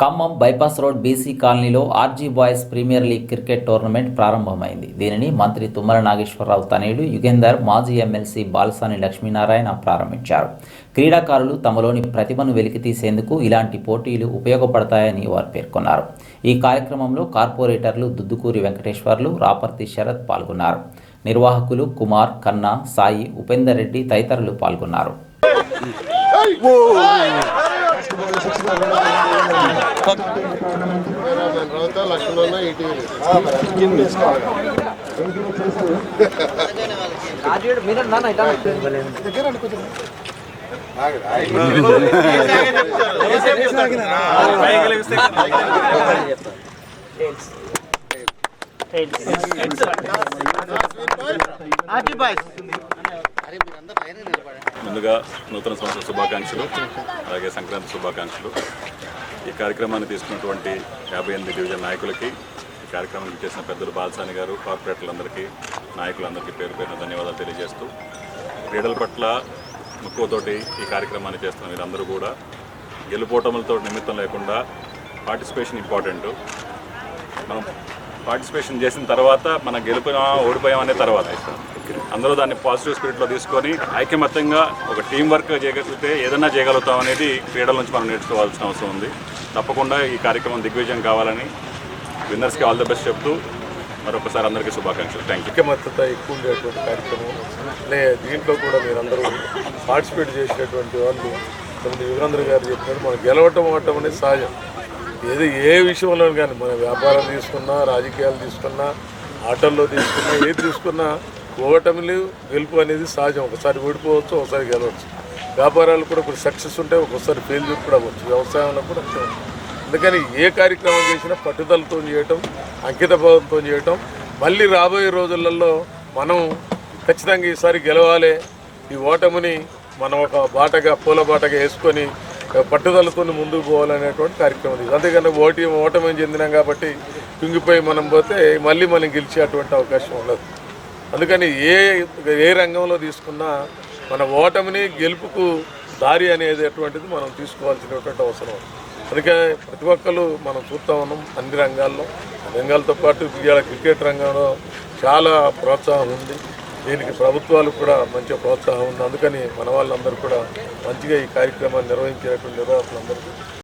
Khammam bypass road BC కాలనీలో RG boys premier league cricket tournament ప్రారంభమైంది. దీనిని మంత్రి తుమ్మల నాగేశ్వరరావు తనయుడు యుగేందర్, మాజీ ఎమ్మెల్సీ బాలసాని లక్ష్మీనారాయణ ప్రారంభించారు. క్రీడాకారులు తమలోని ప్రతిభను వెలికితీసేందుకు ఇలాంటి పోటీలు ఉపయోగపడతాయని వారు పేర్కొన్నారు. ఈ కార్యక్రమంలో కార్పొరేటర్లు దుద్దుకూరి వెంకటేశ్వర్లు, రాపర్తి శరత్ పాల్గొన్నారు. నిర్వాహకులు కుమార్, కన్నా, సాయి, ఉపేందర్ రెడ్డి తదితరులు పాల్గొన్నారు. ముందుగా నూతన సంవత్సర శుభాకాంక్షలు, అలాగే సంక్రాంతి శుభాకాంక్షలు. ఈ కార్యక్రమాన్ని తీసుకున్నటువంటి 58 డివిజన్ నాయకులకి, ఈ కార్యక్రమానికి చేసిన పెద్దలు బాలసాని గారు, కార్పొరేటర్లందరికీ, నాయకులందరికీ పేరు పేరున ధన్యవాదాలు తెలియజేస్తూ, క్రీడల పట్ల మక్కువతోటి ఈ కార్యక్రమాన్ని చేస్తున్న మీరందరూ కూడా గెలుపోటములతో నిమిత్తం లేకుండా పార్టిసిపేషన్ ఇంపార్టెంట్. మనం పార్టిసిపేషన్ చేసిన తర్వాత మనం ఓడిపోయాం అనే తర్వాత అందరూ దాన్ని పాజిటివ్ స్పిరిట్లో తీసుకొని ఐకమత్యంగా ఒక టీం వర్క్ చేయగలిగితే ఏదన్నా చేయగలుగుతాం అనేది క్రీడల నుంచి మనం నేర్చుకోవాల్సిన అవసరం ఉంది. తప్పకుండా ఈ కార్యక్రమం దిగ్విజయం కావాలని విన్నర్స్కి ఆల్ ద బెస్ట్ చెప్తూ మరొకసారి అందరికీ శుభాకాంక్షలు. Thank you. ఐకమత్యత ఎక్కువ ఉండేటువంటి కార్యక్రమం దీంట్లో కూడా మీరందరూ పార్టిసిపేట్ చేసినటువంటి వాళ్ళు యుగేంద్ర గారు చెప్పినట్టు మనం గెలవటం ఆడటం అనేది సహజం. ఏ విషయంలో కానీ మన వ్యాపారం తీసుకున్నా, రాజకీయాలు తీసుకున్నా, ఆటల్లో తీసుకున్నా, ఏది తీసుకున్నా ఓటమిలు గెలుపు అనేది సహజం. ఒకసారి ఓడిపోవచ్చు, ఒకసారి గెలవచ్చు. వ్యాపారాలు కూడా కొన్ని సక్సెస్ ఉంటాయి, ఒక్కొక్కసారి ఫెయిల్యూర్ కూడా అవ్వచ్చు. వ్యవసాయంలో కూడా అంతే. అందుకని ఏ కార్యక్రమం చేసినా పట్టుదలతో చేయటం, అంకితభావంతో చేయటం. మళ్ళీ రాబోయే రోజులలో మనం ఖచ్చితంగా ఈసారి గెలవాలి, ఈ ఓటమిని మనం ఒక బాటగా పూల బాటగా వేసుకొని పట్టుదలతో ముందుకు పోవాలనేటువంటి కార్యక్రమం ఇది. అంతేకాని ఓటమి చెందినాం కాబట్టి కుంగిపోయి మనం పోతే మళ్ళీ మనం గెలిచేటువంటి అవకాశం ఉండదు. అందుకని ఏ రంగంలో తీసుకున్నా మన ఓటమిని గెలుపుకు దారి అనేటటువంటిది మనం తీసుకోవాల్సినటువంటి అవసరం. అందుకే ప్రతి ఒక్కరు మనం చూస్తూ ఉన్నాం అన్ని రంగాలతో పాటు ఇవాళ క్రికెట్ రంగంలో చాలా ప్రోత్సాహం ఉంది. దీనికి ప్రభుత్వాలు కూడా మంచి ప్రోత్సాహం ఉంది. అందుకని మన వాళ్ళందరూ కూడా మంచిగా ఈ కార్యక్రమాన్ని నిర్వహించేటువంటి నిర్వాహకులందరికీ